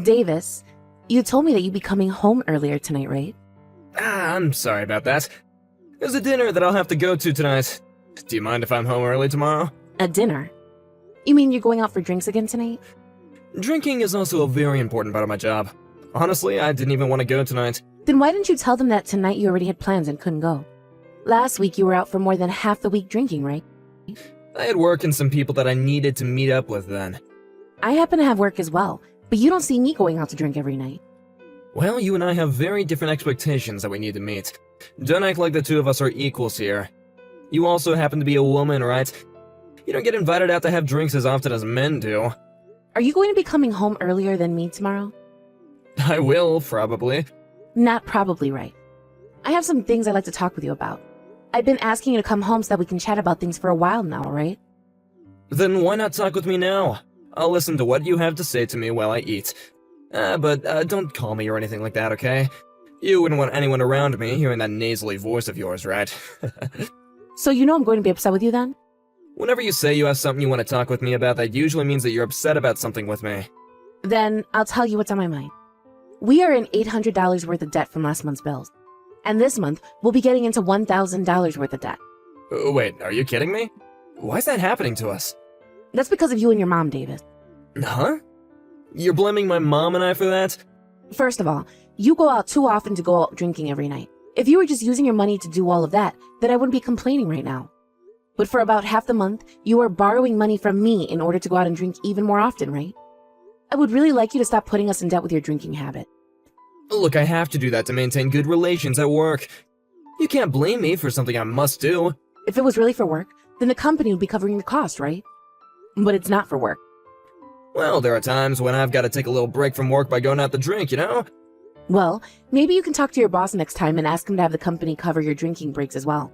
Davis, you told me that you'd be coming home earlier tonight, right? I'm sorry about that. There's a dinner that I'll have to go to tonight. Do you mind if I'm home early tomorrow? A dinner? You mean you're going out for drinks again tonight? Drinking is also a very important part of my job. Honestly, I didn't even want to go tonight. Then why didn't you tell them that tonight you already had plans and couldn't go? Last week you were out for more than half the week drinking, right? I had work and some people that I needed to meet up with then. I happen to have work as well, but you don't see me going out to drink every night. Well, you and I have very different expectations that we need to meet. Don't act like the two of us are equals here. You also happen to be a woman, right? You don't get invited out to have drinks as often as men do. Are you going to be coming home earlier than me tomorrow? I will, probably. Not probably right. I have some things I'd like to talk with you about. I've been asking you to come home so that we can chat about things for a while now, right? Then why not talk with me now? I'll listen to what you have to say to me while I eat. But don't call me or anything like that, okay? You wouldn't want anyone around me hearing that nasally voice of yours, right? So you know I'm going to be upset with you then? Whenever you say you have something you want to talk with me about, that usually means that you're upset about something with me. Then I'll tell you what's on my mind. We are in $800 worth of debt from last month's bills. And this month, we'll be getting into $1,000 worth of debt. Wait, are you kidding me? Why is that happening to us? That's because of you and your mom, Davis. Huh? You're blaming my mom and I for that? First of all, you go out too often to go out drinking every night. If you were just using your money to do all of that, then I wouldn't be complaining right now. But for about half the month, you are borrowing money from me in order to go out and drink even more often, right? I would really like you to stop putting us in debt with your drinking habit. Look, I have to do that to maintain good relations at work. You can't blame me for something I must do. If it was really for work, then the company would be covering the cost, right? But it's not for work. Well, there are times when I've got to take a little break from work by going out to drink, you know? Well, maybe you can talk to your boss next time and ask him to have the company cover your drinking breaks as well.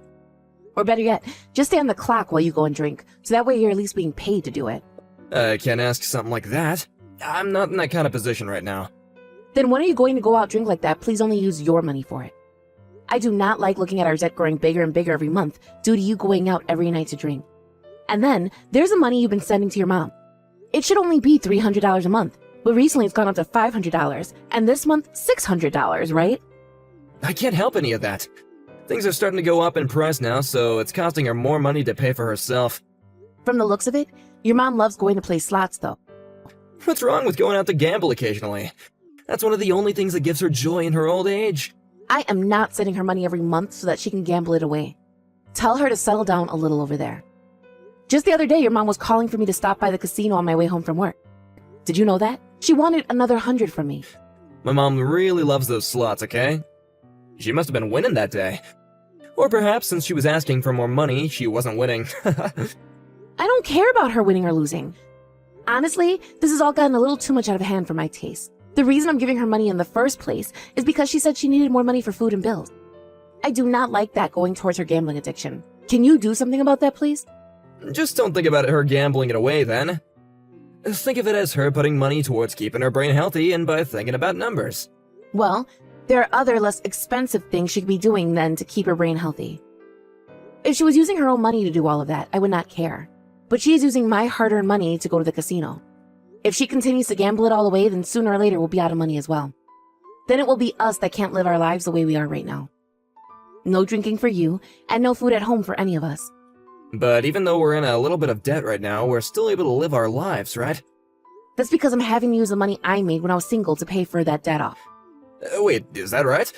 Or better yet, just stay on the clock while you go and drink, so that way you're at least being paid to do it. I can't ask something like that. I'm not in that kind of position right now. Then when are you going to go out drink like that? Please only use your money for it. I do not like looking at our debt growing bigger and bigger every month due to you going out every night to drink. And then, there's the money you've been sending to your mom. It should only be $300 a month, but recently it's gone up to $500, and this month, $600, right? I can't help any of that. Things are starting to go up in price now, so it's costing her more money to pay for herself. From the looks of it, your mom loves going to play slots, though. What's wrong with going out to gamble occasionally? That's one of the only things that gives her joy in her old age. I am not sending her money every month so that she can gamble it away. Tell her to settle down a little over there. Just the other day, your mom was calling for me to stop by the casino on my way home from work. Did you know that? She wanted another 100 from me. My mom really loves those slots, okay? She must have been winning that day. Or perhaps since she was asking for more money, she wasn't winning. I don't care about her winning or losing. Honestly, this has all gotten a little too much out of hand for my taste. The reason I'm giving her money in the first place is because she said she needed more money for food and bills. I do not like that going towards her gambling addiction. Can you do something about that, please? Just don't think about her gambling it away, then. Think of it as her putting money towards keeping her brain healthy and by thinking about numbers. Well, there are other less expensive things she could be doing then to keep her brain healthy. If she was using her own money to do all of that, I would not care. But she is using my hard-earned money to go to the casino. If she continues to gamble it all away, then sooner or later we'll be out of money as well. Then it will be us that can't live our lives the way we are right now. No drinking for you, and no food at home for any of us. But even though we're in a little bit of debt right now, we're still able to live our lives, right? That's because I'm having to use the money I made when I was single to pay for that debt off. Wait, is that right?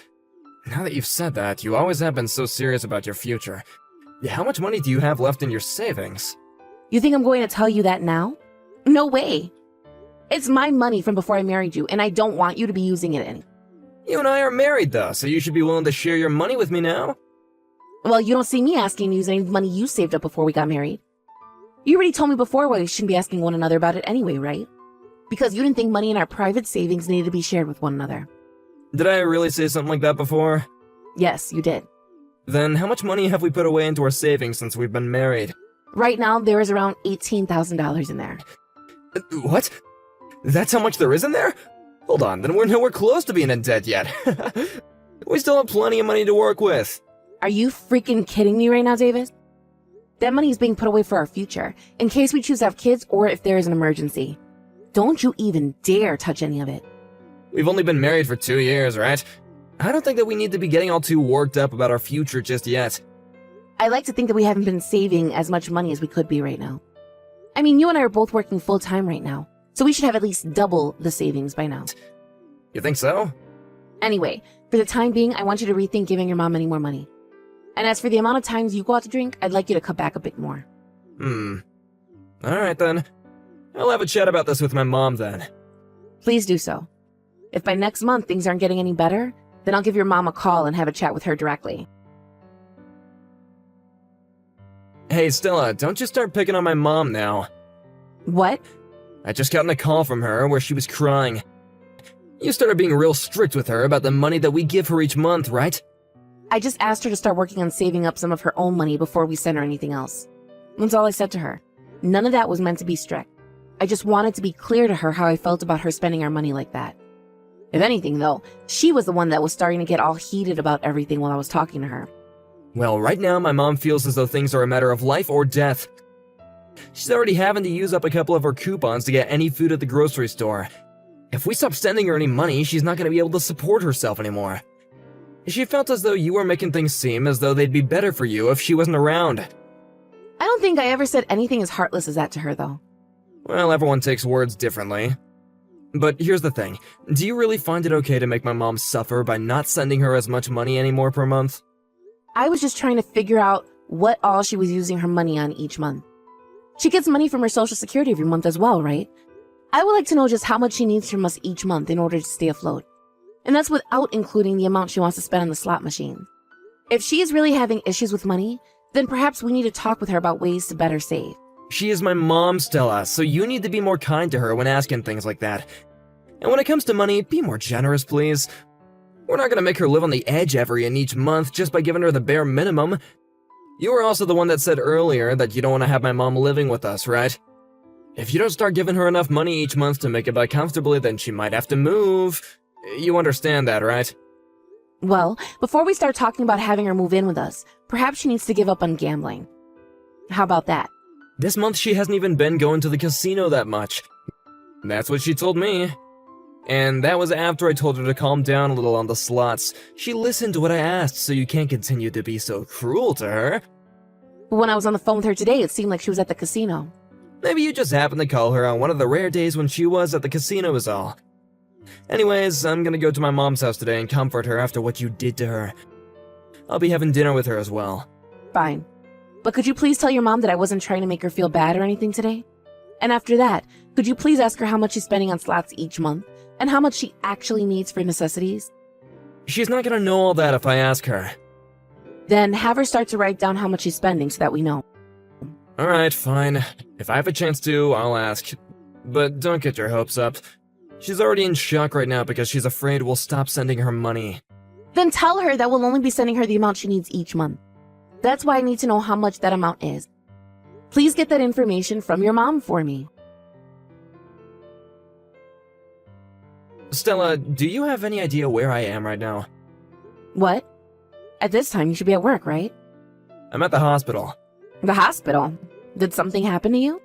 Now that you've said that, you always have been so serious about your future. How much money do you have left in your savings? You think I'm going to tell you that now? No way. It's my money from before I married you, and I don't want you to be using it any. You and I are married, though, so you should be willing to share your money with me now. Well, you don't see me asking to use any money you saved up before we got married. You already told me before why we shouldn't be asking one another about it anyway, right? Because you didn't think money in our private savings needed to be shared with one another. Did I really say something like that before? Yes, you did. Then how much money have we put away into our savings since we've been married? Right now, there is around $18,000 in there. What? That's how much there is in there? Hold on, then we're nowhere close to being in debt yet. We still have plenty of money to work with. Are you freaking kidding me right now, Davis? That money is being put away for our future, in case we choose to have kids or if there is an emergency. Don't you even dare touch any of it. We've only been married for 2 years, right? I don't think that we need to be getting all too worked up about our future just yet. I like to think that we haven't been saving as much money as we could be right now. I mean, you and I are both working full-time right now, so we should have at least double the savings by now. You think so? Anyway, for the time being, I want you to rethink giving your mom any more money. And as for the amount of times you go out to drink, I'd like you to cut back a bit more. Alright then. I'll have a chat about this with my mom then. Please do so. If by next month things aren't getting any better, then I'll give your mom a call and have a chat with her directly. Hey Stella, don't you start picking on my mom now. What? I just got a call from her where she was crying. You started being real strict with her about the money that we give her each month, right? I just asked her to start working on saving up some of her own money before we send her anything else. That's all I said to her. None of that was meant to be strict. I just wanted to be clear to her how I felt about her spending our money like that. If anything, though, she was the one that was starting to get all heated about everything while I was talking to her. Well, right now my mom feels as though things are a matter of life or death. She's already having to use up a couple of her coupons to get any food at the grocery store. If we stop sending her any money, she's not going to be able to support herself anymore. She felt as though you were making things seem as though they'd be better for you if she wasn't around. I don't think I ever said anything as heartless as that to her, though. Well, everyone takes words differently. But here's the thing. Do you really find it okay to make my mom suffer by not sending her as much money anymore per month? I was just trying to figure out what all she was using her money on each month. She gets money from her Social Security every month as well, right? I would like to know just how much she needs from us each month in order to stay afloat. And that's without including the amount she wants to spend on the slot machine. If she is really having issues with money, then perhaps we need to talk with her about ways to better save. She is my mom, Stella, so you need to be more kind to her when asking things like that. And when it comes to money, be more generous, please. We're not gonna make her live on the edge every and each month just by giving her the bare minimum. You were also the one that said earlier that you don't want to have my mom living with us, right? If you don't start giving her enough money each month to make it by comfortably, then she might have to move. You understand that, right? Well, before we start talking about having her move in with us, perhaps she needs to give up on gambling. How about that? This month she hasn't even been going to the casino that much. That's what she told me. And that was after I told her to calm down a little on the slots. She listened to what I asked, so you can't continue to be so cruel to her. When I was on the phone with her today, it seemed like she was at the casino. Maybe you just happened to call her on one of the rare days when she was at the casino is all. Anyways, I'm gonna go to my mom's house today and comfort her after what you did to her. I'll be having dinner with her as well. Fine. But could you please tell your mom that I wasn't trying to make her feel bad or anything today? And after that, could you please ask her how much she's spending on slots each month? And how much she actually needs for necessities? She's not gonna know all that if I ask her. Then have her start to write down how much she's spending so that we know. Alright, fine. If I have a chance to, I'll ask. But don't get your hopes up. She's already in shock right now because she's afraid we'll stop sending her money. Then tell her that we'll only be sending her the amount she needs each month. That's why I need to know how much that amount is. Please get that information from your mom for me. Stella, do you have any idea where I am right now? What? At this time, you should be at work, right? I'm at the hospital. The hospital? Did something happen to you?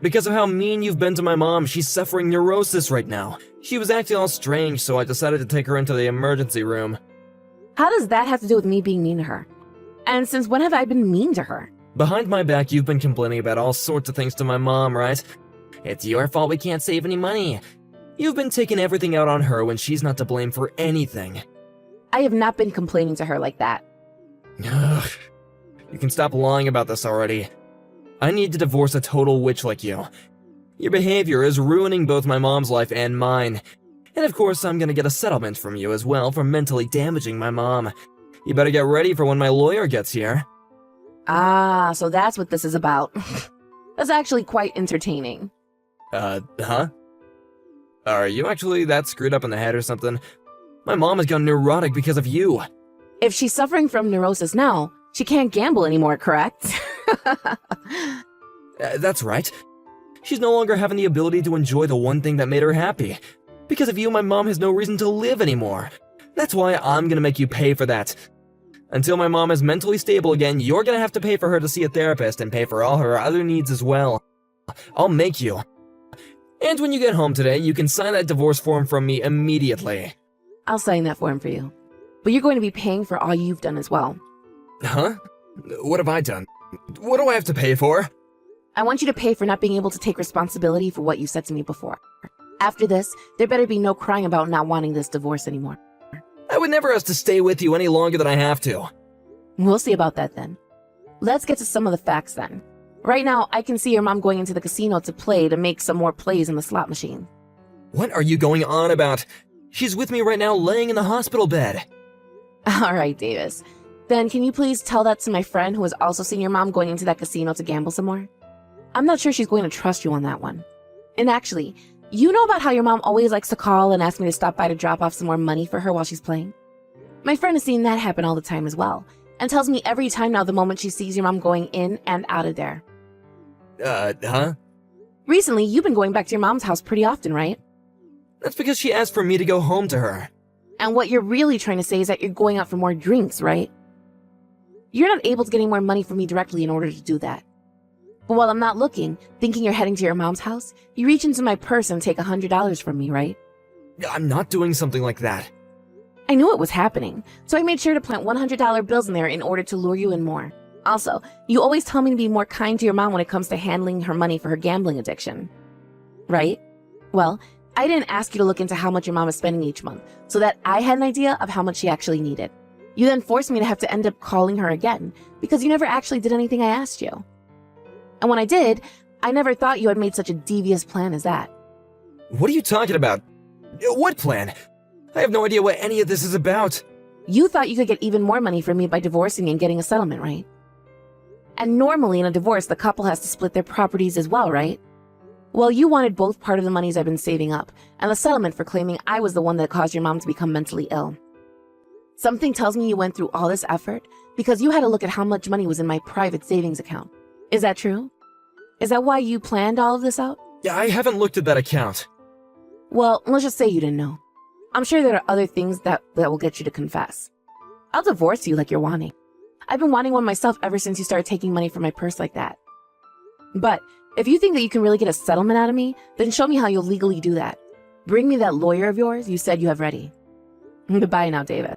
Because of how mean you've been to my mom, she's suffering neurosis right now. She was acting all strange, so I decided to take her into the emergency room. How does that have to do with me being mean to her? And since when have I been mean to her? Behind my back, you've been complaining about all sorts of things to my mom, right? It's your fault we can't save any money. You've been taking everything out on her when she's not to blame for anything. I have not been complaining to her like that. Ugh. You can stop lying about this already. I need to divorce a total witch like you. Your behavior is ruining both my mom's life and mine. And of course, I'm gonna get a settlement from you as well for mentally damaging my mom. You better get ready for when my lawyer gets here. Ah, so that's what this is about. That's actually quite entertaining. Huh? Are you actually that screwed up in the head or something? My mom has gone neurotic because of you. If she's suffering from neurosis now, she can't gamble anymore, correct? That's right. She's no longer having the ability to enjoy the one thing that made her happy. Because of you, my mom has no reason to live anymore. That's why I'm gonna make you pay for that. Until my mom is mentally stable again, you're gonna have to pay for her to see a therapist and pay for all her other needs as well. I'll make you. And when you get home today, you can sign that divorce form from me immediately. I'll sign that form for you. But you're going to be paying for all you've done as well. Huh? What have I done? What do I have to pay for? I want you to pay for not being able to take responsibility for what you said to me before. After this, there better be no crying about not wanting this divorce anymore. I would never ask to stay with you any longer than I have to. We'll see about that then. Let's get to some of the facts then. Right now, I can see your mom going into the casino to play to make some more plays in the slot machine. What are you going on about? She's with me right now laying in the hospital bed. All right, Davis. Then can you please tell that to my friend who has also seen your mom going into that casino to gamble some more? I'm not sure she's going to trust you on that one. And actually, you know about how your mom always likes to call and ask me to stop by to drop off some more money for her while she's playing? My friend has seen that happen all the time as well, and tells me every time now the moment she sees your mom going in and out of there. Huh? Recently, you've been going back to your mom's house pretty often, right? That's because she asked for me to go home to her. And what you're really trying to say is that you're going out for more drinks, right? You're not able to get any more money from me directly in order to do that. But while I'm not looking, thinking you're heading to your mom's house, you reach into my purse and take $100 from me, right? I'm not doing something like that. I knew it was happening, so I made sure to plant $100 bills in there in order to lure you in more. Also, you always tell me to be more kind to your mom when it comes to handling her money for her gambling addiction. Right? Well, I didn't ask you to look into how much your mom is spending each month, so that I had an idea of how much she actually needed. You then forced me to have to end up calling her again, because you never actually did anything I asked you. And when I did, I never thought you had made such a devious plan as that. What are you talking about? What plan? I have no idea what any of this is about. You thought you could get even more money from me by divorcing and getting a settlement, right? And normally in a divorce, the couple has to split their properties as well, right? Well, you wanted both part of the monies I've been saving up, and the settlement for claiming I was the one that caused your mom to become mentally ill. Something tells me you went through all this effort because you had to look at how much money was in my private savings account. Is that true? Is that why you planned all of this out? Yeah, I haven't looked at that account. Well, let's just say you didn't know. I'm sure there are other things that will get you to confess. I'll divorce you like you're wanting. I've been wanting one myself ever since you started taking money from my purse like that. But if you think that you can really get a settlement out of me, then show me how you'll legally do that. Bring me that lawyer of yours you said you have ready. Goodbye now, David.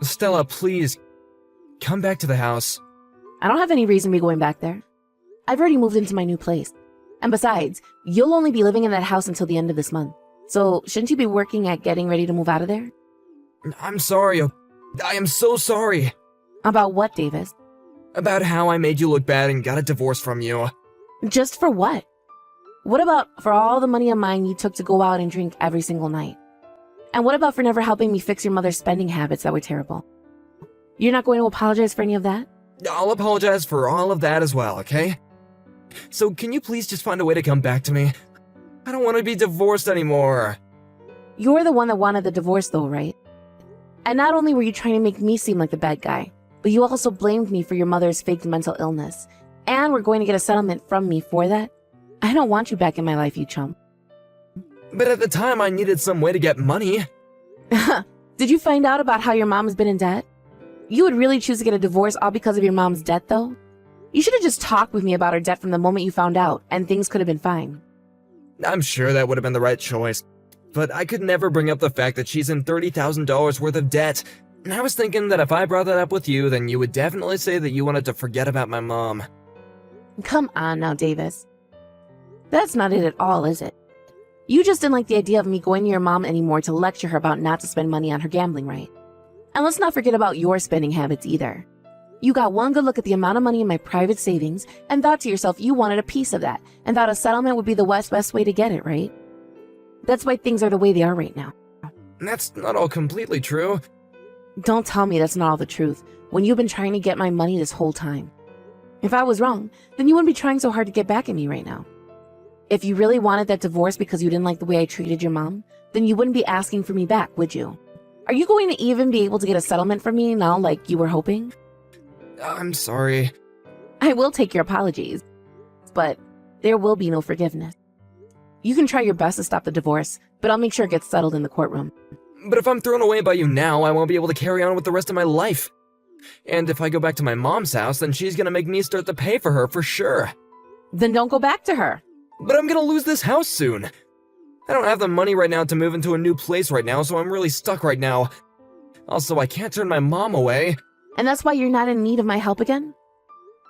Stella, please, come back to the house. I don't have any reason to be going back there. I've already moved into my new place. And besides, you'll only be living in that house until the end of this month. So shouldn't you be working at getting ready to move out of there? I'm sorry. I am so sorry. About what, Davis? About how I made you look bad and got a divorce from you. Just for what? What about for all the money of mine you took to go out and drink every single night? And what about for never helping me fix your mother's spending habits that were terrible? You're not going to apologize for any of that? I'll apologize for all of that as well, okay? So can you please just find a way to come back to me? I don't want to be divorced anymore. You're the one that wanted the divorce though, right? And not only were you trying to make me seem like the bad guy, but you also blamed me for your mother's fake mental illness. And we're going to get a settlement from me for that? I don't want you back in my life, you chump. But at the time, I needed some way to get money. Did you find out about how your mom has been in debt? You would really choose to get a divorce all because of your mom's debt, though? You should have just talked with me about her debt from the moment you found out, and things could have been fine. I'm sure that would have been the right choice. But I could never bring up the fact that she's in $30,000 worth of debt. And I was thinking that if I brought that up with you, then you would definitely say that you wanted to forget about my mom. Come on now, Davis. That's not it at all, is it? You just didn't like the idea of me going to your mom anymore to lecture her about not to spend money on her gambling, right? And let's not forget about your spending habits either. You got one good look at the amount of money in my private savings and thought to yourself you wanted a piece of that and thought a settlement would be the best way to get it, right? That's why things are the way they are right now. That's not all completely true. Don't tell me that's not all the truth when you've been trying to get my money this whole time. If I was wrong, then you wouldn't be trying so hard to get back at me right now. If you really wanted that divorce because you didn't like the way I treated your mom, then you wouldn't be asking for me back, would you? Are you going to even be able to get a settlement from me now like you were hoping? I'm sorry. I will take your apologies, but there will be no forgiveness. You can try your best to stop the divorce, but I'll make sure it gets settled in the courtroom. But if I'm thrown away by you now, I won't be able to carry on with the rest of my life. And if I go back to my mom's house, then she's gonna make me start to pay for her for sure. Then don't go back to her. But I'm gonna lose this house soon. I don't have the money right now to move into a new place right now, so I'm really stuck right now. Also, I can't turn my mom away. And that's why you're not in need of my help again?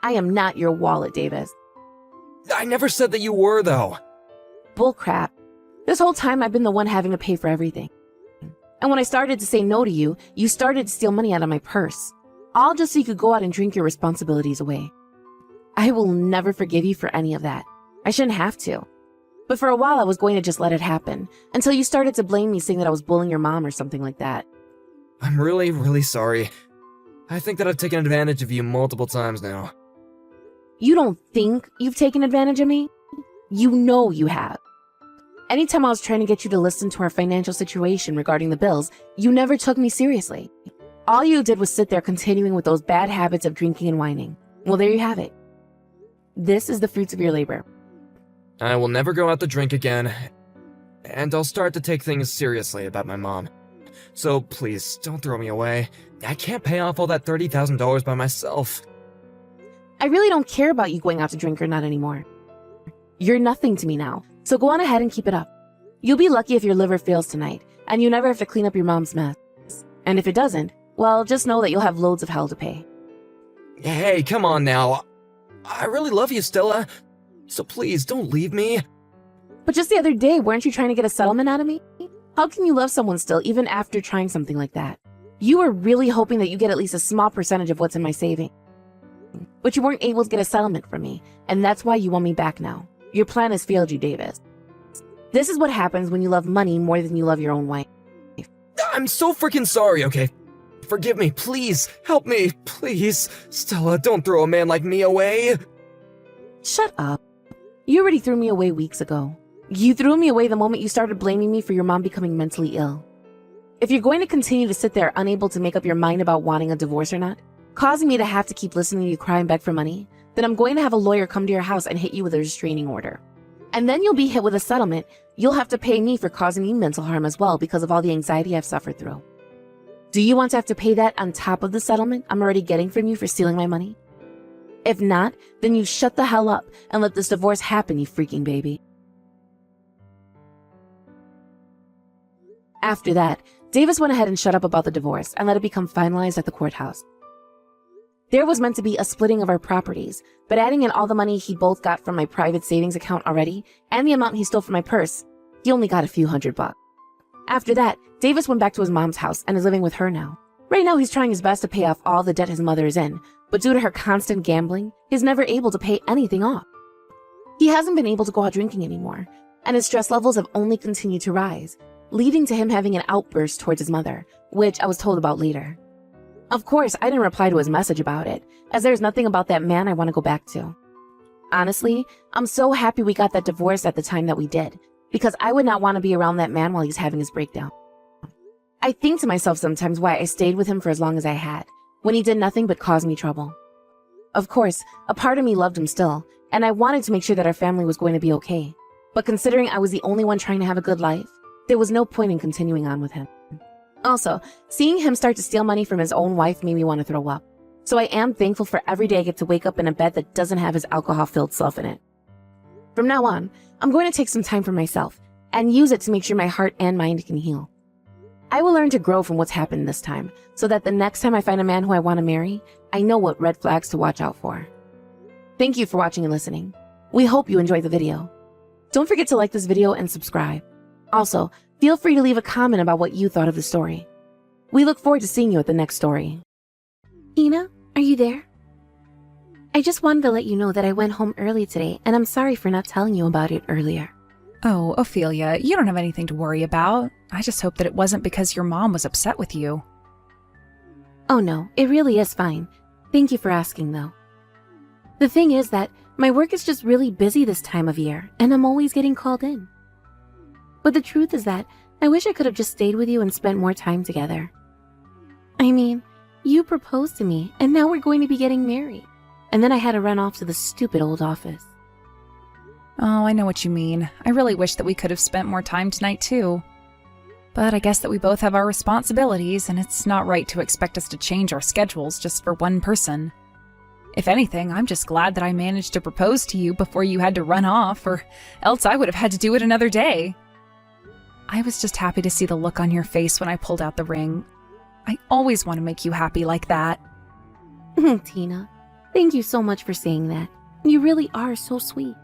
I am not your wallet, Davis. I never said that you were, though. Bullcrap. This whole time I've been the one having to pay for everything. And when I started to say no to you, you started to steal money out of my purse. All just so you could go out and drink your responsibilities away. I will never forgive you for any of that. I shouldn't have to. But for a while I was going to just let it happen, until you started to blame me saying that I was bullying your mom or something like that. I'm really, really sorry. I think that I've taken advantage of you multiple times now. You don't think you've taken advantage of me? You know you have. Anytime I was trying to get you to listen to our financial situation regarding the bills, you never took me seriously. All you did was sit there continuing with those bad habits of drinking and whining. Well, there you have it. This is the fruits of your labor. I will never go out to drink again, and I'll start to take things seriously about my mom. So please, don't throw me away. I can't pay off all that $30,000 by myself. I really don't care about you going out to drink or not anymore. You're nothing to me now, so go on ahead and keep it up. You'll be lucky if your liver fails tonight, and you never have to clean up your mom's mess. And if it doesn't, well, just know that you'll have loads of hell to pay. Hey, come on now. I really love you, Stella. So please, don't leave me. But just the other day, weren't you trying to get a settlement out of me? How can you love someone still, even after trying something like that? You were really hoping that you get at least a small percentage of what's in my savings. But you weren't able to get a settlement from me, and that's why you want me back now. Your plan has failed you, Davis. This is what happens when you love money more than you love your own wife. I'm so freaking sorry, okay? Forgive me, please. Help me, please. Stella, don't throw a man like me away. Shut up. You already threw me away weeks ago. You threw me away the moment you started blaming me for your mom becoming mentally ill. If you're going to continue to sit there unable to make up your mind about wanting a divorce or not, causing me to have to keep listening to you cry and beg for money, then I'm going to have a lawyer come to your house and hit you with a restraining order. And then you'll be hit with a settlement. You'll have to pay me for causing me mental harm as well because of all the anxiety I've suffered through. Do you want to have to pay that on top of the settlement I'm already getting from you for stealing my money? If not, then you shut the hell up and let this divorce happen, you freaking baby. After that, Davis went ahead and shut up about the divorce and let it become finalized at the courthouse. There was meant to be a splitting of our properties, but adding in all the money he both got from my private savings account already and the amount he stole from my purse, he only got a few $100. After that, Davis went back to his mom's house and is living with her now. Right now, he's trying his best to pay off all the debt his mother is in, but due to her constant gambling, he's never able to pay anything off. He hasn't been able to go out drinking anymore, and his stress levels have only continued to rise, leading to him having an outburst towards his mother, which I was told about later. Of course, I didn't reply to his message about it, as there's nothing about that man I want to go back to. Honestly, I'm so happy we got that divorce at the time that we did, because I would not want to be around that man while he's having his breakdown. I think to myself sometimes why I stayed with him for as long as I had, when he did nothing but cause me trouble. Of course, a part of me loved him still, and I wanted to make sure that our family was going to be okay. But considering I was the only one trying to have a good life, there was no point in continuing on with him. Also, seeing him start to steal money from his own wife made me want to throw up. So I am thankful for every day I get to wake up in a bed that doesn't have his alcohol-filled self in it. From now on, I'm going to take some time for myself and use it to make sure my heart and mind can heal. I will learn to grow from what's happened this time, so that the next time I find a man who I want to marry, I know what red flags to watch out for. Thank you for watching and listening. We hope you enjoyed the video. Don't forget to like this video and subscribe. Also, feel free to leave a comment about what you thought of the story. We look forward to seeing you at the next story. Ina, are you there? I just wanted to let you know that I went home early today, and I'm sorry for not telling you about it earlier. Oh, Ophelia, you don't have anything to worry about. I just hope that it wasn't because your mom was upset with you. Oh no, it really is fine. Thank you for asking though. The thing is that my work is just really busy this time of year, and I'm always getting called in. But the truth is that I wish I could have just stayed with you and spent more time together. I mean, you proposed to me, and now we're going to be getting married. And then I had to run off to the stupid old office. Oh, I know what you mean. I really wish that we could have spent more time tonight, too. But I guess that we both have our responsibilities, and it's not right to expect us to change our schedules just for one person. If anything, I'm just glad that I managed to propose to you before you had to run off, or else I would have had to do it another day. I was just happy to see the look on your face when I pulled out the ring. I always want to make you happy like that. Tina, thank you so much for saying that. You really are so sweet.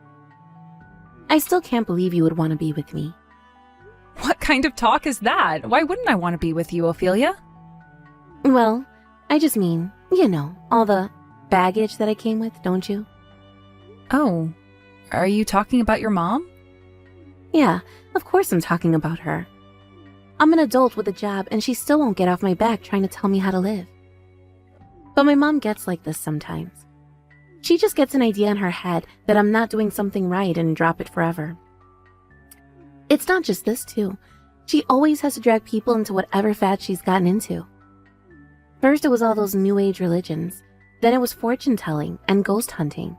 I still can't believe you would want to be with me. What kind of talk is that? Why wouldn't I want to be with you, Ophelia? Well, I just mean, all the baggage that I came with, don't you? Oh, are you talking about your mom? Yeah, of course I'm talking about her. I'm an adult with a job and she still won't get off my back trying to tell me how to live. But my mom gets like this sometimes. She just gets an idea in her head that I'm not doing something right and drop it forever. It's not just this too. She always has to drag people into whatever fad she's gotten into. First it was all those new age religions. Then it was fortune telling and ghost hunting.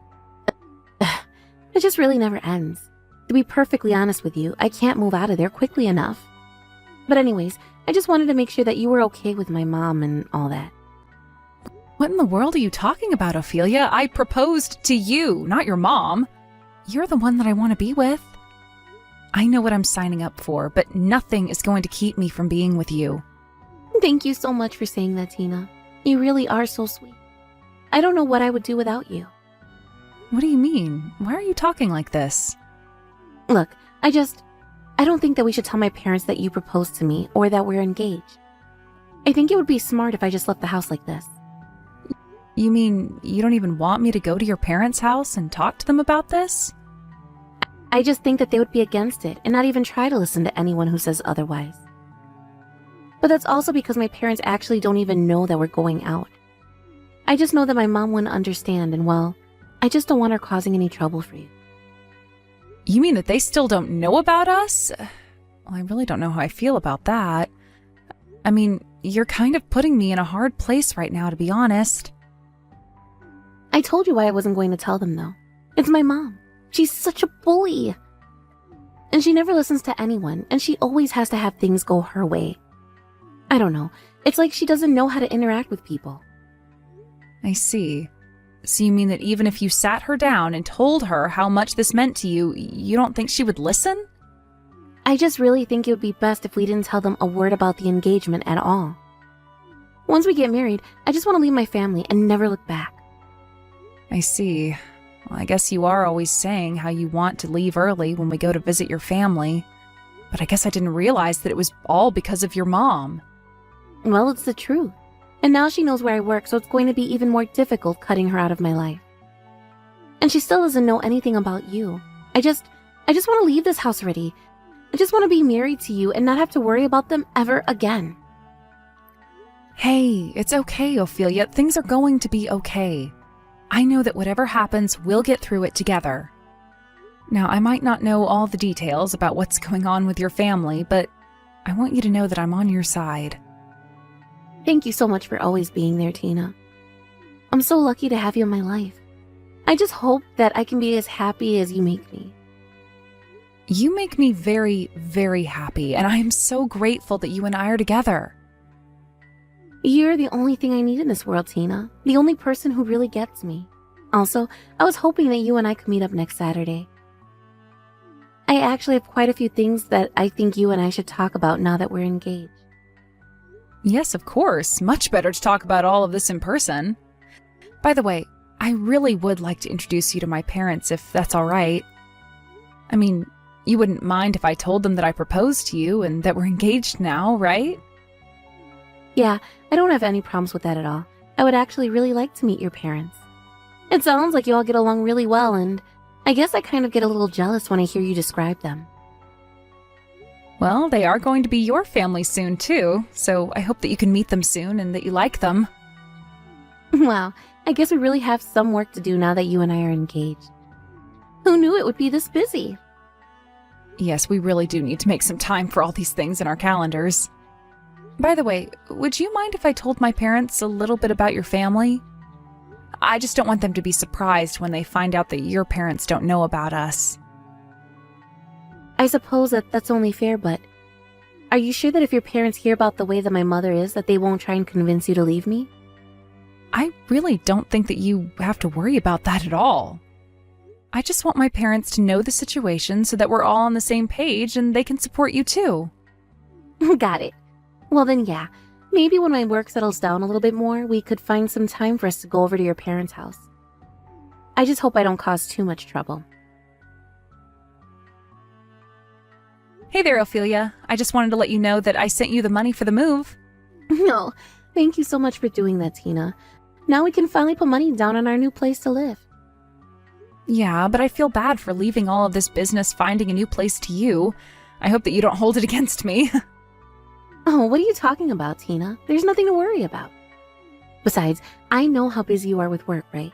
It just really never ends. To be perfectly honest with you, I can't move out of there quickly enough. But anyways, I just wanted to make sure that you were okay with my mom and all that. What in the world are you talking about, Ophelia? I proposed to you, not your mom. You're the one that I want to be with. I know what I'm signing up for, but nothing is going to keep me from being with you. Thank you so much for saying that, Tina. You really are so sweet. I don't know what I would do without you. What do you mean? Why are you talking like this? Look, I don't think that we should tell my parents that you proposed to me or that we're engaged. I think it would be smart if I just left the house like this. You mean you don't even want me to go to your parents' house and talk to them about this? I just think that they would be against it and not even try to listen to anyone who says otherwise. But that's also because my parents actually don't even know that we're going out. I just know that my mom wouldn't understand and, well, I just don't want her causing any trouble for you. You mean that they still don't know about us? Well, I really don't know how I feel about that. I mean, you're kind of putting me in a hard place right now, to be honest. I told you why I wasn't going to tell them, though. It's my mom. She's such a bully. And she never listens to anyone, and she always has to have things go her way. I don't know. It's like she doesn't know how to interact with people. I see. So you mean that even if you sat her down and told her how much this meant to you, you don't think she would listen? I just really think it would be best if we didn't tell them a word about the engagement at all. Once we get married, I just want to leave my family and never look back. I see. Well, I guess you are always saying how you want to leave early when we go to visit your family. But I guess I didn't realize that it was all because of your mom. Well, it's the truth. And now she knows where I work, so it's going to be even more difficult cutting her out of my life. And she still doesn't know anything about you. I just want to leave this house already. I just want to be married to you and not have to worry about them ever again. Hey, it's okay, Ophelia. Things are going to be okay. I know that whatever happens, we'll get through it together. Now, I might not know all the details about what's going on with your family, but I want you to know that I'm on your side. Thank you so much for always being there, Tina. I'm so lucky to have you in my life. I just hope that I can be as happy as you make me. You make me very, very happy, and I am so grateful that you and I are together. You're the only thing I need in this world, Tina. The only person who really gets me. Also, I was hoping that you and I could meet up next Saturday. I actually have quite a few things that I think you and I should talk about now that we're engaged. Yes, of course. Much better to talk about all of this in person. By the way, I really would like to introduce you to my parents if that's all right. I mean, you wouldn't mind if I told them that I proposed to you and that we're engaged now, right? Yeah, I don't have any problems with that at all. I would actually really like to meet your parents. It sounds like you all get along really well, and I guess I kind of get a little jealous when I hear you describe them. Well, they are going to be your family soon, too, so I hope that you can meet them soon and that you like them. Wow, I guess we really have some work to do now that you and I are engaged. Who knew it would be this busy? Yes, we really do need to make some time for all these things in our calendars. By the way, would you mind if I told my parents a little bit about your family? I just don't want them to be surprised when they find out that your parents don't know about us. I suppose that's only fair, but are you sure that if your parents hear about the way that my mother is, that they won't try and convince you to leave me? I really don't think that you have to worry about that at all. I just want my parents to know the situation so that we're all on the same page and they can support you too. Got it. Well then, yeah. Maybe when my work settles down a little bit more, we could find some time for us to go over to your parents' house. I just hope I don't cause too much trouble. Hey there, Ophelia. I just wanted to let you know that I sent you the money for the move. No, thank you so much for doing that, Tina. Now we can finally put money down on our new place to live. Yeah, but I feel bad for leaving all of this business finding a new place to you. I hope that you don't hold it against me. Oh, what are you talking about, Tina? There's nothing to worry about. Besides, I know how busy you are with work, right?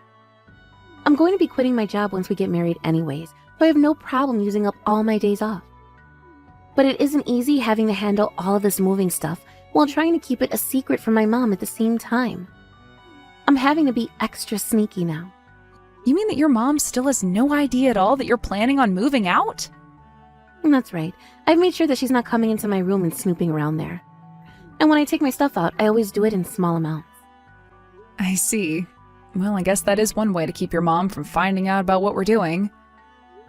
I'm going to be quitting my job once we get married anyways, so I have no problem using up all my days off. But it isn't easy having to handle all of this moving stuff while trying to keep it a secret from my mom at the same time. I'm having to be extra sneaky now. You mean that your mom still has no idea at all that you're planning on moving out? That's right. I've made sure that she's not coming into my room and snooping around there. And when I take my stuff out, I always do it in small amounts. I see. Well, I guess that is one way to keep your mom from finding out about what we're doing.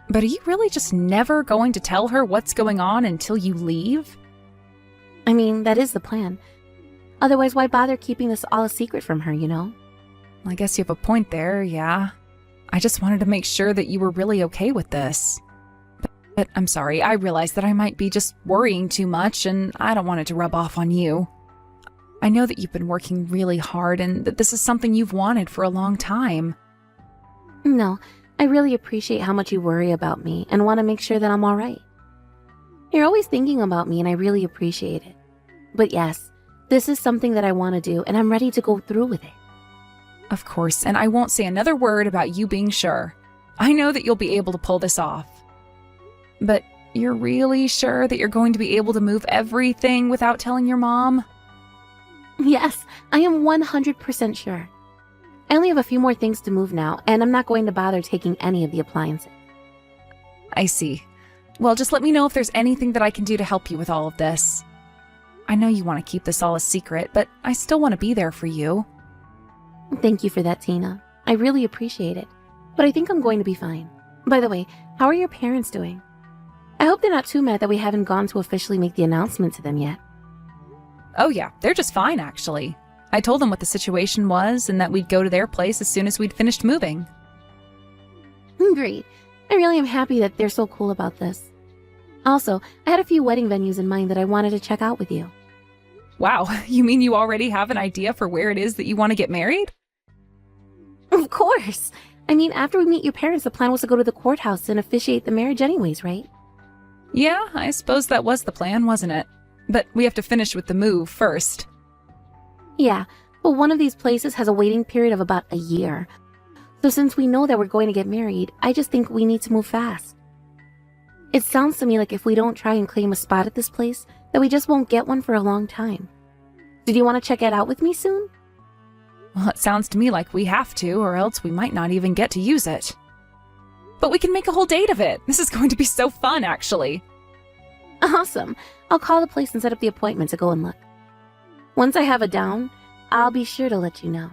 But are you really just never going to tell her what's going on until you leave? I mean, that is the plan. Otherwise, why bother keeping this all a secret from her, you know? I guess you have a point there, yeah. I just wanted to make sure that you were really okay with this. But I'm sorry, I realize that I might be just worrying too much, and I don't want it to rub off on you. I know that you've been working really hard and that this is something you've wanted for a long time. No, I really appreciate how much you worry about me and want to make sure that I'm all right. You're always thinking about me, and I really appreciate it. But yes, this is something that I want to do, and I'm ready to go through with it. Of course, and I won't say another word about you being sure. I know that you'll be able to pull this off. But you're really sure that you're going to be able to move everything without telling your mom? Yes, I am 100% sure. I only have a few more things to move now, and I'm not going to bother taking any of the appliances. I see. Well, just let me know if there's anything that I can do to help you with all of this. I know you want to keep this all a secret, but I still want to be there for you. Thank you for that, Tina. I really appreciate it. But I think I'm going to be fine. By the way, how are your parents doing? I hope they're not too mad that we haven't gone to officially make the announcement to them yet. Oh yeah, they're just fine, actually. I told them what the situation was and that we'd go to their place as soon as we'd finished moving. Great. I really am happy that they're so cool about this. Also, I had a few wedding venues in mind that I wanted to check out with you. Wow, you mean you already have an idea for where it is that you want to get married? Of course! I mean, after we meet your parents, the plan was to go to the courthouse and officiate the marriage anyways, right? Yeah, I suppose that was the plan, wasn't it? But we have to finish with the move first. Yeah, but one of these places has a waiting period of about a year. So since we know that we're going to get married, I just think we need to move fast. It sounds to me like if we don't try and claim a spot at this place, that we just won't get one for a long time. Did you want to check it out with me soon? Well, it sounds to me like we have to, or else we might not even get to use it. But we can make a whole date of it. This is going to be so fun, actually. Awesome. I'll call the place and set up the appointment to go and look. Once I have it down, I'll be sure to let you know.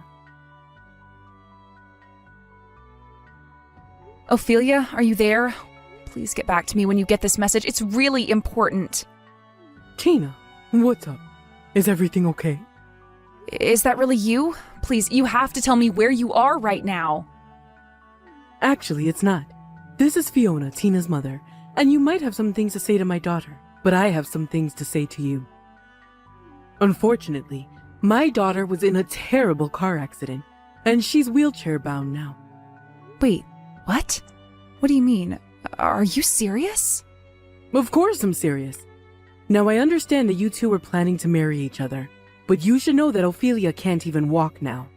Ophelia, are you there? Please get back to me when you get this message. It's really important. Tina, what's up? Is everything okay? Is that really you? Please, you have to tell me where you are right now. Actually, it's not. This is Fiona, Tina's mother, and you might have some things to say to my daughter, but I have some things to say to you. Unfortunately, my daughter was in a terrible car accident, and she's wheelchair-bound now. Wait, what? What do you mean? Are you serious? Of course I'm serious. Now, I understand that you two were planning to marry each other, but you should know that Ophelia can't even walk now.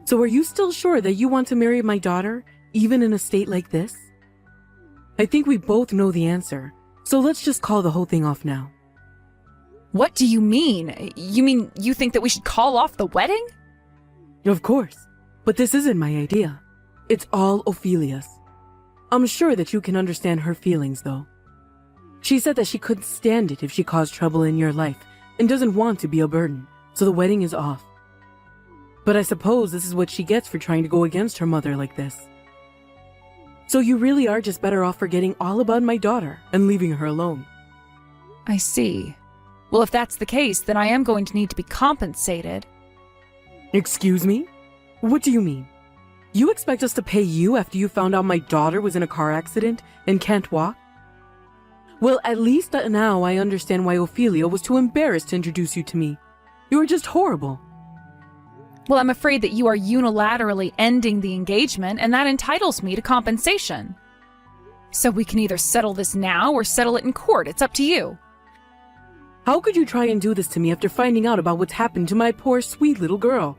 So are you still sure that you want to marry my daughter, even in a state like this? I think we both know the answer, so let's just call the whole thing off now. What do you mean? You mean you think that we should call off the wedding? Of course, but this isn't my idea. It's all Ophelia's. I'm sure that you can understand her feelings, though. She said that she couldn't stand it if she caused trouble in your life and doesn't want to be a burden, so the wedding is off. But I suppose this is what she gets for trying to go against her mother like this. So you really are just better off forgetting all about my daughter and leaving her alone. I see. Well, if that's the case, then I am going to need to be compensated. Excuse me? What do you mean? You expect us to pay you after you found out my daughter was in a car accident and can't walk? Well, at least now I understand why Ophelia was too embarrassed to introduce you to me. You are just horrible. Well, I'm afraid that you are unilaterally ending the engagement, and that entitles me to compensation. So we can either settle this now or settle it in court. It's up to you. How could you try and do this to me after finding out about what's happened to my poor, sweet little girl?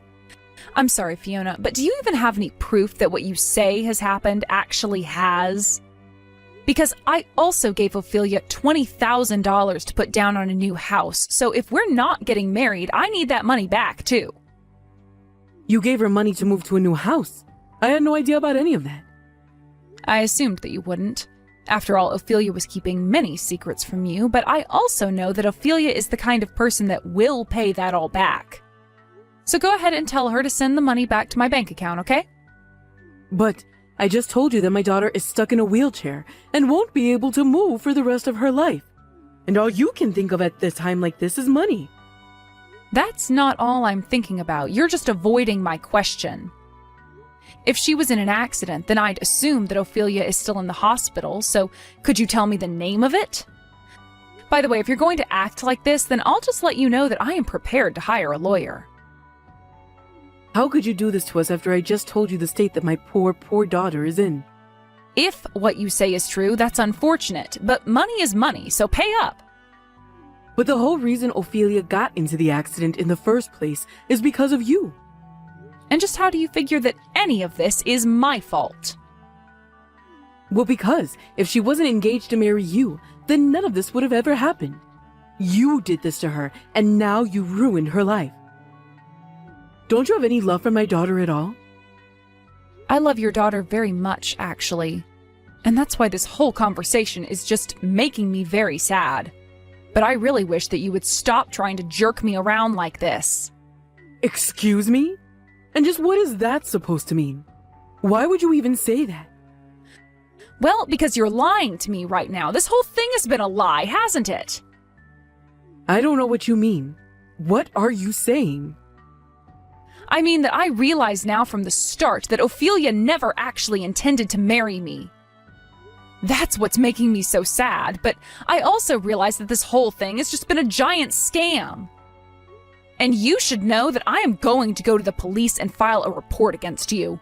I'm sorry, Fiona, but do you even have any proof that what you say has happened actually has? Because I also gave Ophelia $20,000 to put down on a new house, so if we're not getting married, I need that money back, too. You gave her money to move to a new house. I had no idea about any of that. I assumed that you wouldn't. After all, Ophelia was keeping many secrets from you, but I also know that Ophelia is the kind of person that will pay that all back. So go ahead and tell her to send the money back to my bank account, okay? But I just told you that my daughter is stuck in a wheelchair and won't be able to move for the rest of her life. And all you can think of at this time like this is money. That's not all I'm thinking about. You're just avoiding my question. If she was in an accident, then I'd assume that Ophelia is still in the hospital, so could you tell me the name of it? By the way, if you're going to act like this, then I'll just let you know that I am prepared to hire a lawyer. How could you do this to us after I just told you the state that my poor, poor daughter is in? If what you say is true, that's unfortunate, but money is money, so pay up. But the whole reason Ophelia got into the accident in the first place is because of you. And just how do you figure that any of this is my fault? Well, because if she wasn't engaged to marry you, then none of this would have ever happened. You did this to her, and now you ruined her life. Don't you have any love for my daughter at all? I love your daughter very much, actually. And that's why this whole conversation is just making me very sad. But I really wish that you would stop trying to jerk me around like this. Excuse me? And just what is that supposed to mean? Why would you even say that? Well, because you're lying to me right now. This whole thing has been a lie, hasn't it? I don't know what you mean. What are you saying? I mean that I realize now from the start that Ophelia never actually intended to marry me. That's what's making me so sad, but I also realize that this whole thing has just been a giant scam. And you should know that I am going to go to the police and file a report against you.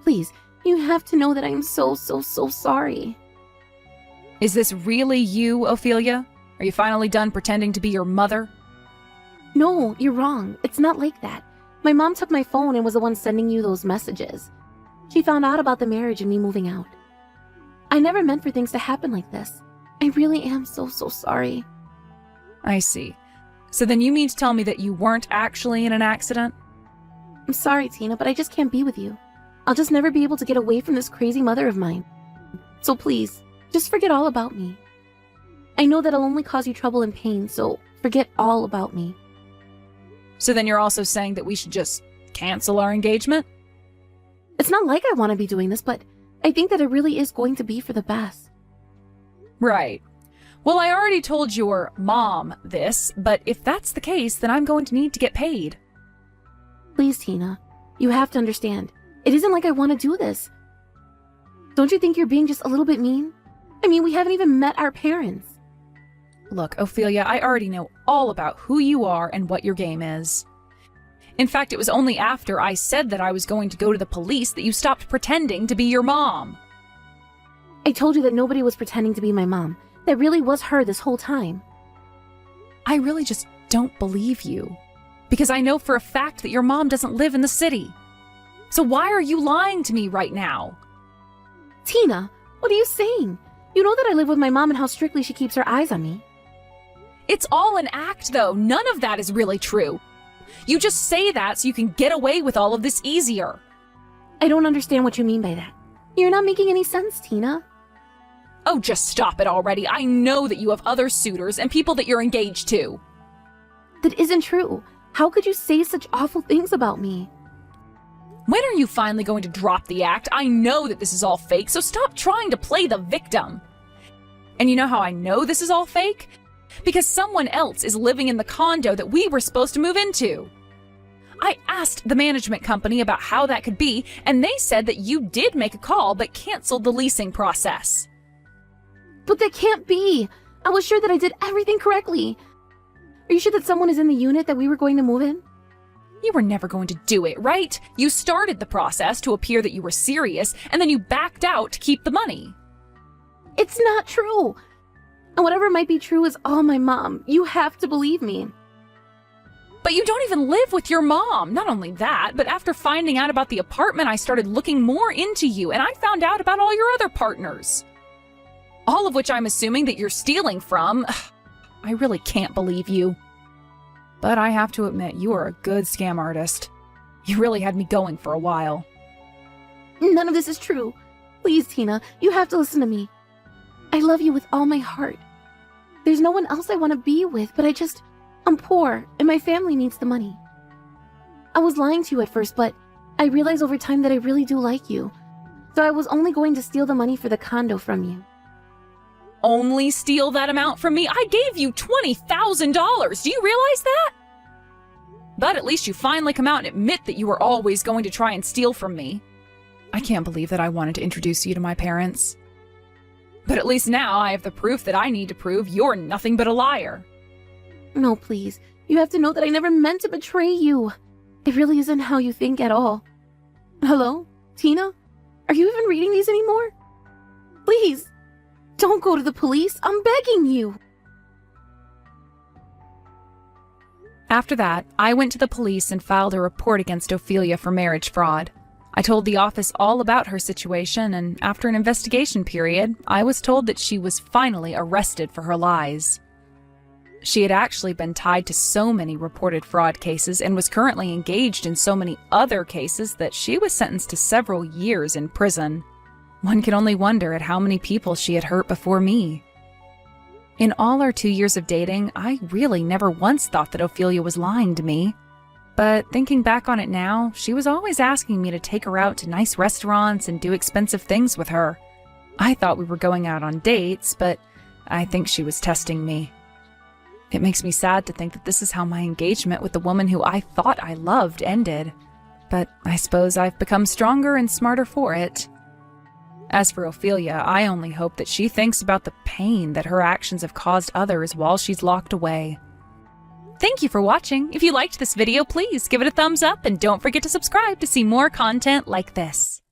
Please, you have to know that I'm so sorry. Is this really you, Ophelia? Are you finally done pretending to be your mother? No, you're wrong. It's not like that. My mom took my phone and was the one sending you those messages. She found out about the marriage and me moving out. I never meant for things to happen like this. I really am so sorry. I see. So then you mean to tell me that you weren't actually in an accident? I'm sorry, Tina, but I just can't be with you. I'll just never be able to get away from this crazy mother of mine. So please, just forget all about me. I know that I'll only cause you trouble and pain, so forget all about me. So then you're also saying that we should just cancel our engagement? It's not like I want to be doing this, but I think that it really is going to be for the best. Right. Well, I already told your mom this, but if that's the case, then I'm going to need to get paid. Please, Tina, you have to understand. It isn't like I want to do this. Don't you think you're being just a little bit mean? I mean, we haven't even met our parents. Look, Ophelia, I already know all about who you are and what your game is. In fact, it was only after I said that I was going to go to the police that you stopped pretending to be your mom. I told you that nobody was pretending to be my mom. That really was her this whole time. I really just don't believe you. Because I know for a fact that your mom doesn't live in the city. So why are you lying to me right now? Tina, what are you saying? You know that I live with my mom and how strictly she keeps her eyes on me. It's all an act, though. None of that is really true. You just say that so you can get away with all of this easier. I don't understand what you mean by that. You're not making any sense, Tina. Oh, just stop it already. I know that you have other suitors and people that you're engaged to. That isn't true. How could you say such awful things about me? When are you finally going to drop the act? I know that this is all fake, so stop trying to play the victim. And you know how I know this is all fake? Because someone else is living in the condo that we were supposed to move into. I asked the management company about how that could be, and they said that you did make a call but canceled the leasing process. But that can't be. I was sure that I did everything correctly. Are you sure that someone is in the unit that we were going to move in? You were never going to do it, right? You started the process to appear that you were serious, and then you backed out to keep the money. It's not true. And whatever might be true is all my mom. You have to believe me. But you don't even live with your mom. Not only that, but after finding out about the apartment, I started looking more into you, and I found out about all your other partners. All of which I'm assuming that you're stealing from. I really can't believe you. But I have to admit, you are a good scam artist. You really had me going for a while. None of this is true. Please, Tina, you have to listen to me. I love you with all my heart. There's no one else I want to be with, but I'm poor, and my family needs the money. I was lying to you at first, but I realized over time that I really do like you. So I was only going to steal the money for the condo from you. Only steal that amount from me? I gave you $20,000. Do you realize that? But at least you finally come out and admit that you were always going to try and steal from me. I can't believe that I wanted to introduce you to my parents. But at least now I have the proof that I need to prove you're nothing but a liar. No, please. You have to know that I never meant to betray you. It really isn't how you think at all. Hello? Tina? Are you even reading these anymore? Please, don't go to the police. I'm begging you. After that, I went to the police and filed a report against Ophelia for marriage fraud. I told the office all about her situation, and after an investigation period, I was told that she was finally arrested for her lies. She had actually been tied to so many reported fraud cases and was currently engaged in so many other cases that she was sentenced to several years in prison. One can only wonder at how many people she had hurt before me. In all our 2 years of dating, I really never once thought that Ophelia was lying to me. But thinking back on it now, she was always asking me to take her out to nice restaurants and do expensive things with her. I thought we were going out on dates, but I think she was testing me. It makes me sad to think that this is how my engagement with the woman who I thought I loved ended. But I suppose I've become stronger and smarter for it. As for Ophelia, I only hope that she thinks about the pain that her actions have caused others while she's locked away. Thank you for watching. If you liked this video, please give it a thumbs up and don't forget to subscribe to see more content like this.